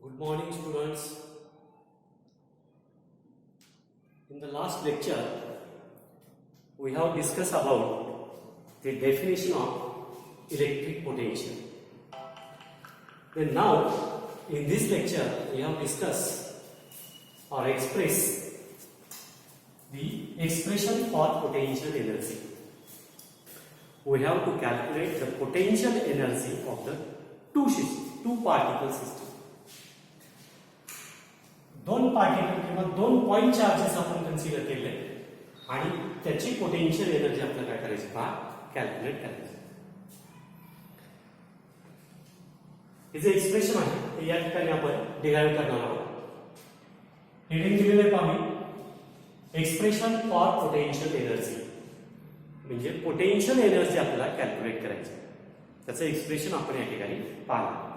Good morning, students. In the last lecture, we have discussed about the definition of electric potential. Then now, in this lecture, we have discussed or expressed the expression for potential energy. We have to calculate the potential energy of the two particle system. दोन particle किंवा दोन point charges आपण consider केले आणि त्याची potential energy आपल्याला काय करायची कॅल्क्युलेट करायची. हे जे एक्सप्रेशन आहे ते या ठिकाणी आपण डिराइव्ह करणार आहोत. हेडिंग दिलेले पहा, एक्सप्रेशन फॉर पोटेन्शियल एनर्जी म्हणजे पोटेन्शियल एनर्जी आपल्याला कॅल्क्युलेट करायची. त्याचं एक्सप्रेशन आपण या ठिकाणी पाहणार.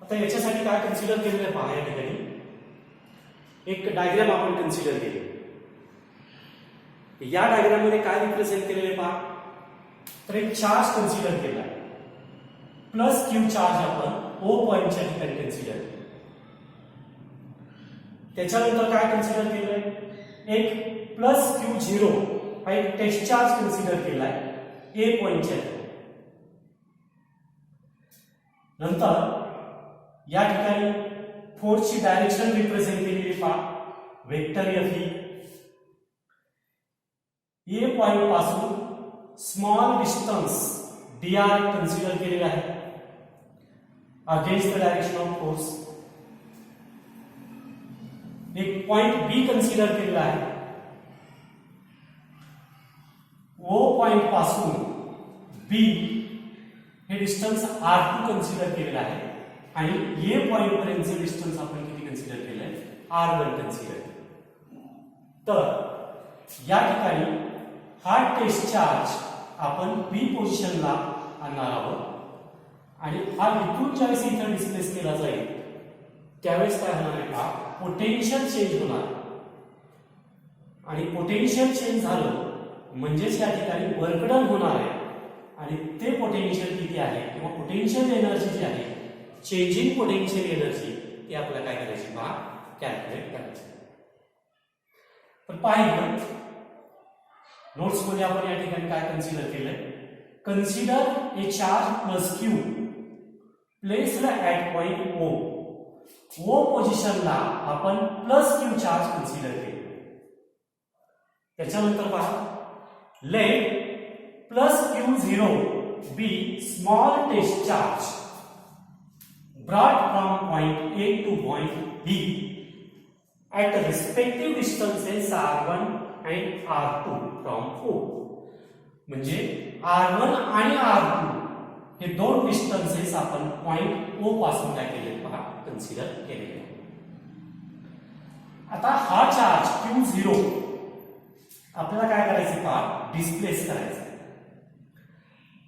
आता याच्यासाठी काय कन्सिडर केलेलं आहे पहा, या ठिकाणी एक डायग्राम आपण कन्सिडर केली. या डायग्राम मध्ये काय रिप्रेझेंट केलेले पहा, तर एक चार्ज कन्सिडर केला आहे. प्लस क्यू चार्ज आपण ओ पॉइंटच्या ठिकाणी कन्सिडर केला. त्याच्यानंतर काय कन्सिडर केलंय, एक प्लस क्यू झिरो हा एक टेस्ट चार्ज कन्सिडर केलाय ए पॉइंटच्या ठिकाणी. नंतर या ठिकाणी फोर्सची डायरेक्शन रिप्रेझेंट केलेली पहा, वेक्टर एफ ए पॉइंट पासून small distance D R consider केलेला आहे against the direction of force. एक पॉइंट बी कन्सिडर केलेला आहे. ओ पॉइंट पासून बी हे डिस्टन्स R2 कन्सिडर केलेला आहे आणि ए पॉइंट पर्यंतचे डिस्टन्स आपण किती कन्सिडर केलंय, R1 कन्सिडर केलं. तर या ठिकाणी हा टेस्ट चार्ज आपण बी पोझिशनला आणणार आहोत आणि हा इथून ज्यावेळेस इथं डिस्प्लेस केला जाईल त्यावेळेस काय होणार आहे का, पोटेन्शियल चेंज होणार. आणि पोटेन्शियल चेंज झालं म्हणजेच या ठिकाणी वर्क डन होणार आहे आणि ते पोटेन्शियल किती आहे किंवा पोटेन्शियल एनर्जी जी आहे, चेंजिंग पोटेन्शियल एनर्जी, ती आपल्याला काय करायची पहा, कॅल्क्युलेट करायची. तर पाहिलं नोट्स मध्ये आपण या ठिकाणी काय कन्सिडर केलंय, consider a charge plus q placed at point O. O पोझिशनला आपण प्लस क्यू चार्ज कन्सिडर केले. त्याच्यानंतर पहा, let plus q zero be small test charge brought from point A to point B at the respective distances R1 and R2 from O. म्हणजे R1 आणि R2 हे दोन distances आपण point O पासून काय केले पहा, कन्सिडर केले. आता हा चार्ज Q0 आपल्याला काय करायचे पहा, डिस्प्लेस करायचा.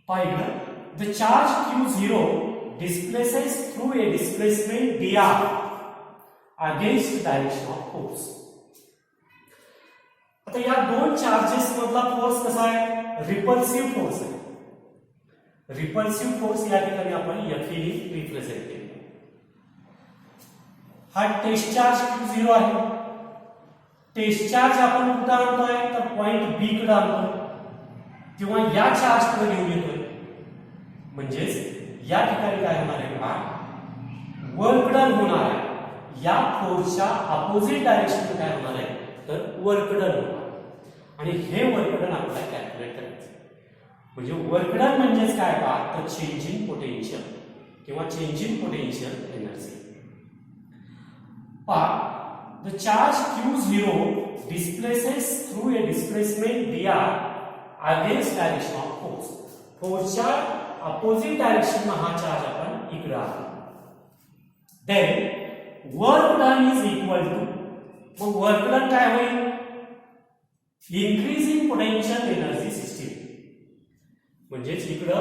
पाहिलं, the charge Q0 displaces through a displacement dr against the direction of force. आता या दोन चार्जेस मधला फोर्स कसा आहे, रिपल्सिव्ह फोर्स आहे. रिपल्सिव्ह फोर्स या ठिकाणी आपण Fe ने रिप्रेझेंट केला. हा टेस्ट चार्ज Q0 आहे. टेस्ट चार्ज आपण कुठे आणतोय, तर पॉइंट बी कडे आणतोय किंवा या चार्ज कडे घेऊन येतोय. म्हणजेच या ठिकाणी काय होणार आहे पहा, वर्क डन होणार आहे. या फोर्सच्या अपोजिट डायरेक्शन काय होणार आहे, तर वर्क डन होणार. आणि हे वर्क डन आपल्याला कॅल्क्युलेट करायचं. म्हणजे वर्क डन म्हणजेच काय पहा, तर चेंजिंग पोटेन्शियल किंवा चेंजिंग पोटेन्शियल एनर्जी. पहा, the charge Q0 displaces through a displacement dr against direction of force. फोर्सच्या अपोजिट डायरेक्शन में हा चार्ज अपन इकडे आला. Then work done is equal to, मग वर्क डन काय होईल, इन्क्रीजिंग पोटेन्शियल एनर्जी सिस्टीम. म्हणजेच इकडं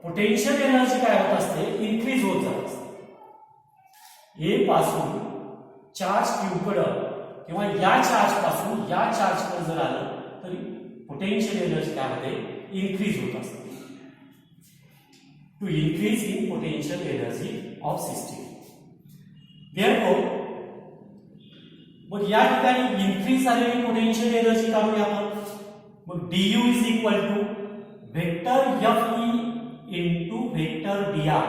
पोटेन्शियल एनर्जी काय होत असते, इन्क्रीज होत जात असते. ए पासून चार्ज क्यू कडे किंवा या चार्ज पासून या चार्ज कडे जर आलं तरी पोटेन्शियल एनर्जी काय होते, इन्क्रीज होत असते. To increase in potential energy of system. Therefore, मग या ठिकाणी इन्क्रीज झालेली पोटेन्शियल एनर्जी काढूया आपण. मग du is equal to vector Fe into vector dr.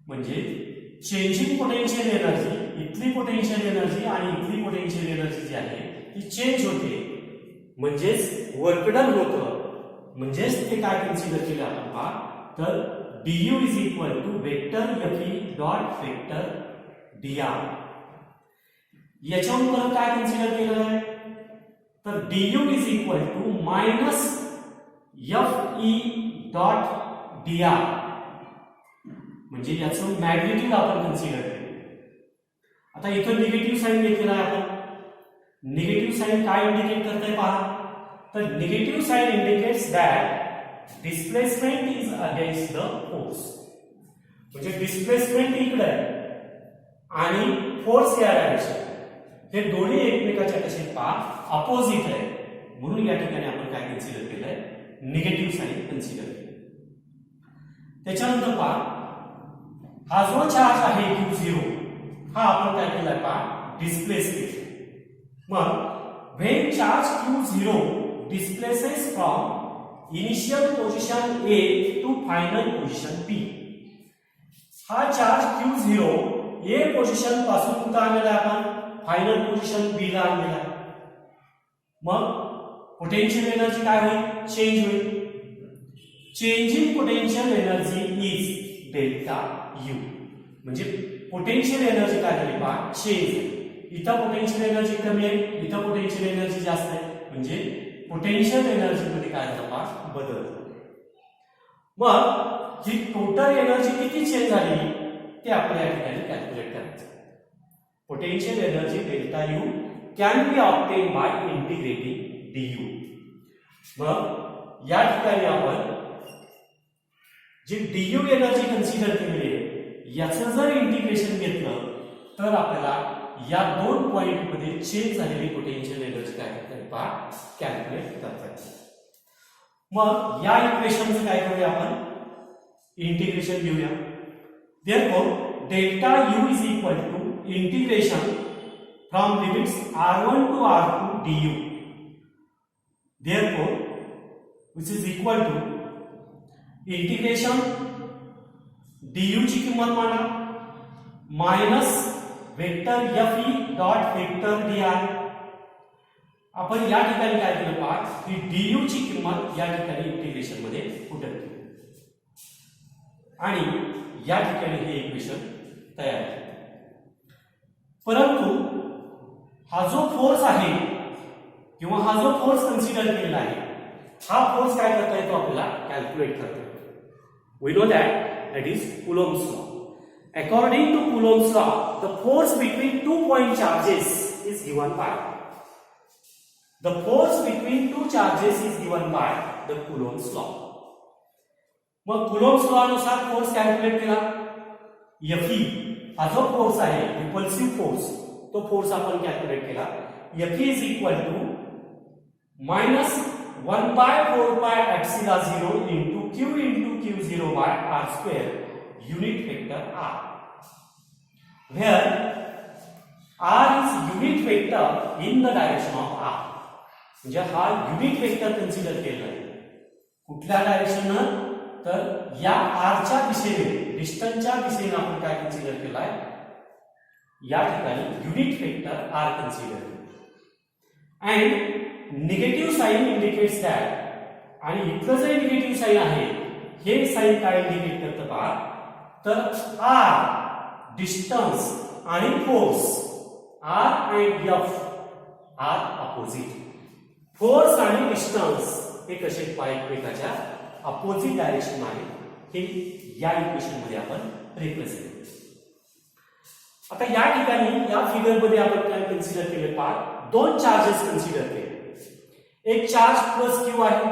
म्हणजे चेंजिंग पोटेन्शियल एनर्जी, इथली पोटेन्शियल एनर्जी आणि इथली पोटेन्शियल एनर्जी जी आहे ती चेंज होते, म्हणजेच वर्क डन होतं. म्हणजेच ते काय कन्सिडर केलं आपण पहा, तर du is equal to vector Fe dot vector dr. याच्यावर परत काय कन्सिडर केलं आहे, तर du is equal to minus Fe dot dr. म्हणजे याचं मॅग्निट्यूड आपण कन्सिडर केलं. आता इथं निगेटिव्ह साइन घेतलेला आहे आपण. निगेटिव्ह साइन काय इंडिकेट करतंय पहा, तर negative sign indicates that displacement is against the force. म्हणजे डिस्प्लेसमेंट इकडे आहे आणि फोर्स या डायरेक्शन, हे दोन्ही एकमेकाच्या कसे पहा अपोजिट आहे. म्हणून या ठिकाणी आपण काय कन्सिडर केलंय, निगेटिव्ह साइन कन्सिडर केलं. त्याच्यानंतर पहा, हा जो चार्ज आहे Q0 हा आपण काय केलाय पहा डिस्प्लेस केला. मग when charge Q0 displaces from initial position A to final position B, हा चार्ज Q0 A पोझिशन पासून कुठे आणलेला आपण फायनल पोझिशन B ला आणलेला. मग पोटेन्शियल एनर्जी काय होईल, चेंज होईल. Changing potential energy is delta U. म्हणजे पोटेन्शियल एनर्जी काय झाली पहा चेंज. इथं पोटेन्शियल एनर्जी कमी आहे, इथं पोटेन्शियल एनर्जी जास्त आहे, म्हणजे पोटेन्शियल एनर्जी मध्ये काय झालं पहा बदल. मग ही टोटल एनर्जी किती चेंज झाली ते आपल्या या ठिकाणी कॅल्क्युलेट करायचं. Potential energy delta U can be obtain bye integrating du. मग या ठिकाणी आपण जी du एनर्जी कन्सिडर केली आहे याचं जर इंटिग्रेशन घेतलं तर आपल्याला या दोन पॉइंट मध्ये चेंज झालेली पोटेन्शियल एनर्जी काय करता पहा कॅल्क्युलेट करता येते. मग या इक्वेशनचं काय करूया आपण इंटिग्रेशन घेऊया. Therefore, delta U is equal to integration from limits R1 to R2 du. Therefore, which is equal to integration du ची किंमत मांडा minus vector Fe dot vector dr. आपण या ठिकाणी काय केलं पहा की du ची किंमत या ठिकाणी इंटिग्रेशन मध्ये पुट केली आणि या ठिकाणी हे इक्वेशन तयार आहे. परंतु हा जो फोर्स आहे किंवा हा जो फोर्स कन्सिडर केलेला आहे हा फोर्स काय करता येतो आपल्याला कॅल्क्युलेट करता येतो. We know that is Coulomb's law. According to Coulomb's law, the force between 2 point charges is given by the Coulomb's law. मग Coulomb's law नुसार फोर्स कॅल्क्युलेट केला. Fe हा जो फोर्स आहे रिपल्सिव्ह फोर्स तो फोर्स आपण कॅल्क्युलेट केला. Fe is equal to minus 1 by 4 pi epsilon 0 into Q0 by R square unit vector R, where R is unit vector in the direction of R. म्हणजे हा unit vector consider केला आहे कुठल्या डायरेक्शननं, तर या R च्या दिशेने डिस्टन्सच्या दिशेने आपण काय कन्सिडर केला आहे या ठिकाणी युनिट वेक्टर R कन्सिडर केला. And negative sign indicates that, आणि इथलं जे निगेटिव्ह साइन आहे हे साइन काय इंडिकेट करतं पहा, तर R डिस्टन्स आणि force R and F are opposite. Force आणि डिस्टन्स हे कसे एकमेकाच्या अपोजिट डायरेक्शन आहे हे या इक्वेशन मध्ये आपण रिप्रेझेंट करू. आता या ठिकाणी या फिगर मध्ये आपण काय कन्सिडर केले पहा, दोन चार्जेस कन्सिडर केले. एक चार्ज प्लस क्यू आहे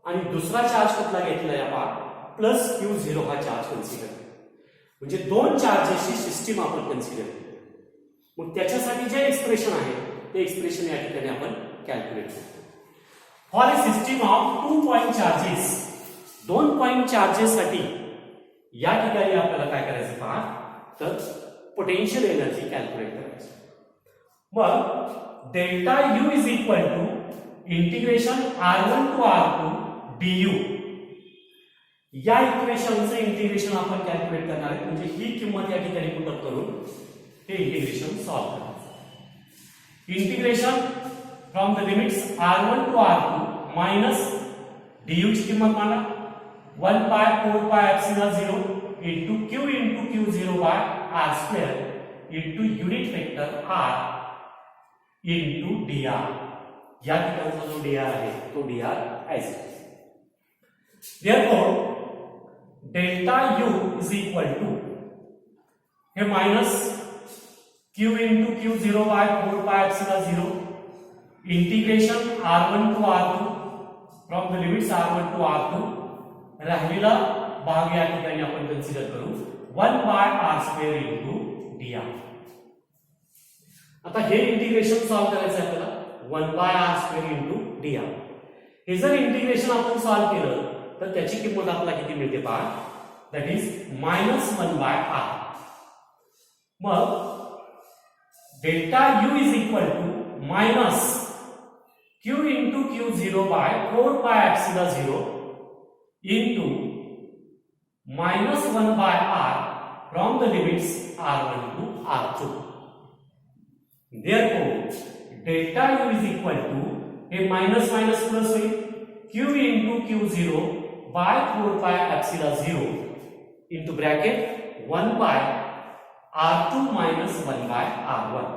आणि दुसरा चार्ज कुठला घेतलाय आपण प्लस Q0 हा चार्ज कन्सिडर. म्हणजे दोन चार्जेसची सिस्टीम आपण कन्सिडर केली. मग त्याच्यासाठी जे एक्सप्रेशन आहे ते एक्सप्रेशन या ठिकाणी आपण कॅल्क्युलेट करतो. For a system of 2 point charges, 2 point charges साठी या ठिकाणी आपल्याला काय करायचं पहा, तर पोटेन्शियल एनर्जी कॅल्क्युलेट करायची. मग delta U is equal to integration R1 to R2 du. या इक्वेशनचं इंटिग्रेशन आपण कॅल्क्युलेट करणार आहे, म्हणजे ही किंमत या ठिकाणी पुटअप करून हे इंटिग्रेशन सॉल्व्ह करायचं. Integration from the limits R1 to R2 minus du ची किंमत मांडा 1 by 4 pi epsilon 0 into Q0 by R square into unit vector R into dr. या ठिकाणचा जो dr आहे तो dr ऐसा. Therefore delta u is equal to हे minus q into Q0 by 4 pi epsilon 0 integration R1 to R2 from the limits R1 to R2 राहिलेला भाग या ठिकाणी आपण कन्सिडर करू 1 by R square into dr. आता हे इंटिग्रेशन सॉल्व करायचं आहे आपल्याला 1 by R square into dr. हे जर इंटिग्रेशन आपण सॉल्व केलं तर त्याची किंमत आपल्याला किती मिळते पहा, दॅट इज -1 by R. मग delta u is equal to minus q into Q0 by 4 pi epsilon 0 into -1 by R from the limits R1 to R2. Therefore, delta u is equal to a minus minus plus होईल q into Q0 by 4 pi epsilon 0 into bracket 1 by R2 minus 1 by R1.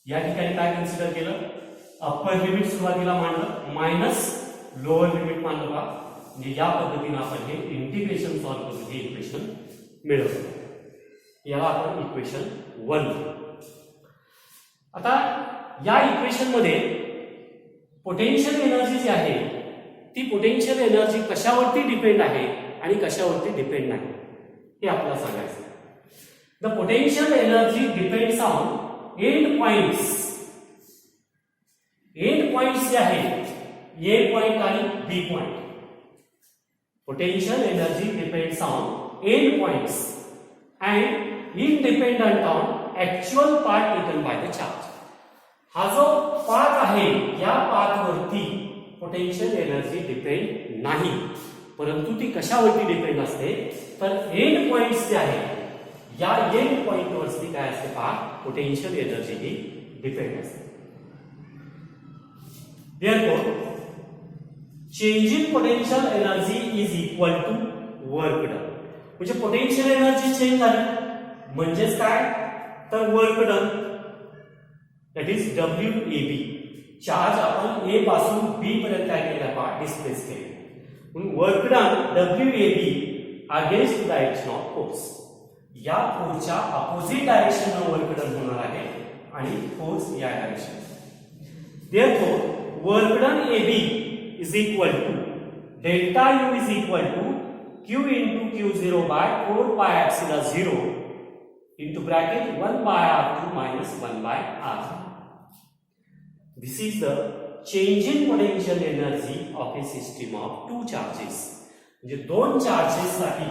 या ठिकाणी काय consider केलं, upper limit सुरुवातीला मांडलं minus lower limit मांडलं का, म्हणजे या पद्धतीने आपण हे इंटिग्रेशन सॉल्व करून हे इक्वेशन मिळवलं. याला आपण इक्वेशन 1. आता या इक्वेशन मध्ये पोटेन्शियल एनर्जी जी आहे ती पोटेन्शियल एनर्जी कशावरती डिपेंड आहे आणि कशावरती डिपेंड नाही हे आपल्याला सांगायचं. The potential energy depends on end points. End points जे आहेत ए पॉइंट आणि B point. Potential energy depends on end points and independent on actual path taken by the charge. हा जो पाथ आहे या पाथवरती पोटेन्शियल एनर्जी डिपेंड नाही, परंतु ती कशावरती डिपेंड असते तर एंड पॉइंट्स जे आहेत या एंड पॉइंट वरती काय असते पहा, पोटेन्शियल एनर्जी ही डिपेंड असते. Therefore, change in potential energy is equal to work done. म्हणजे पोटेन्शियल एनर्जी चेंज झाली म्हणजेच काय तर work done, that is WAB. Charge आपण ए पासून बी पर्यंत काय केला पहा, डिस्प्लेस केले. म्हणून work done WAB against the direction of force. या फोर्सच्या अपोजिट डायरेक्शनने वर्क डन होणार आहे आणि फोर्स या direction. Therefore, work done AB is equal to delta U is equal to Q into Q0 by 4 pi epsilon 0 into bracket 1 by R2 minus 1 by R1. This is the change in potential energy of a system of two charges. म्हणजे दोन charges साठी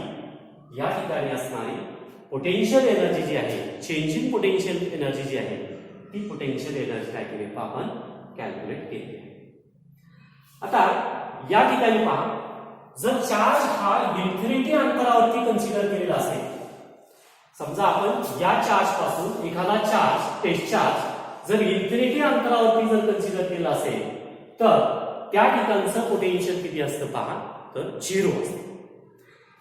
या ठिकाणी असणारी potential energy जी आहे, change in potential energy जी आहे ती potential energy काय केली आपण कॅल्क्युलेट केली. आता या ठिकाणी पहा, जर चार्ज हा इन्फिनिटी अंतरावरती कन्सिडर केलेला असेल, समजा आपण या चार्ज पासून एखादा चार्ज टेस्ट चार्ज जर इन्फिनिटी अंतरावरती जर कन्सिडर केला असेल तर त्या ठिकाणचं पोटेन्शियल किती असतं पहा तर 0 असतं.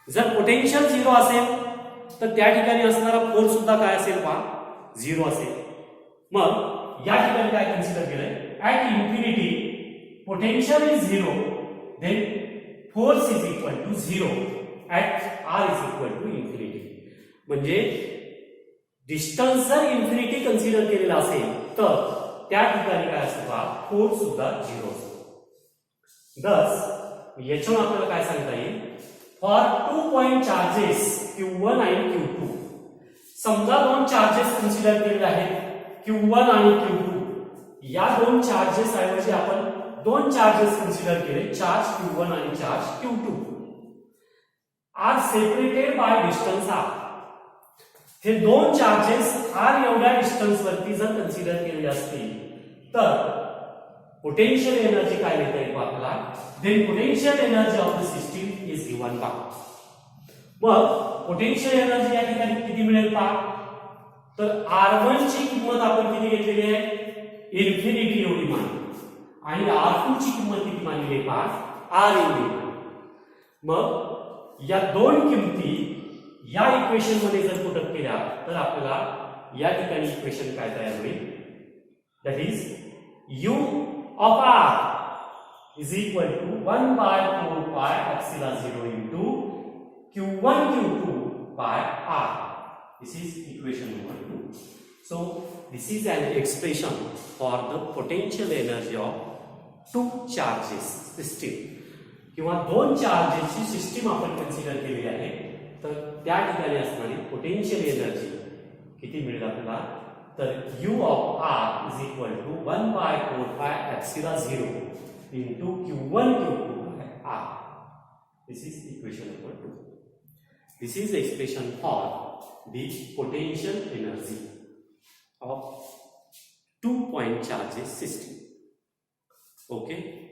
जर पोटेन्शियल 0 असेल तर त्या ठिकाणी असणारा फोर्स सुद्धा काय असेल पहा 0 असेल. मग या ठिकाणी काय कन्सिडर केलंय, at infinity potential is 0, then force is equal to 0 at r is equal to infinity. म्हणजे डिस्टन्स जर इन्फिनिटी कन्सिडर केलेला असेल तर त्या ठिकाणी काय असतं पहा, फोर्स सुद्धा 0 असतो. thus याच्यावर आपल्याला काय सांगता येईल, फॉर 2 पॉइंट चार्जेस Q1 आणि Q2, समजा दोन चार्जेस कन्सिडर केलेले आहेत Q1 आणि Q2. या दोन चार्जेस ऐवजी आपण दोन चार्जेस कन्सिडर केले, चार्ज Q1 आणि charge Q2 are separated by distance r. हे दोन चार्जेस आर एवढ्या डिस्टन्स वरती जर कन्सिडर केलेले असतील तर पोटेन्शियल एनर्जी काय देता येईल आपल्याला, then potential energy of the system is given by. मग पोटेन्शियल एनर्जी या ठिकाणी किती मिळेल पहा, तर R1 ची किंमत आपण किती घेतलेली आहे, इन्फिनिटी एवढी मानली, आणि R2 ची किंमत किती मानली आहे पहा, R एवढी. मग या दोन किमती या इक्वेशन मध्ये जर पुट अप केल्या तर आपल्याला या ठिकाणी इक्वेशन काय तयार होईल, that is u of r is equal to 1 by 4 pi epsilon 0 into q1 q2 by r. This is equation number 2. So this is an expression for the potential energy of two charges system. किंवा दोन चार्जेसची system आपण consider केलेली आहे, तर त्या ठिकाणी असणारी potential energy किती मिळेल आपल्याला, तर u of r is equal to 1 by 4 pi epsilon 0 into q1 q2 by r. This is equation number 2. This is the expression for the potential energy of 2-point charges system. Okay.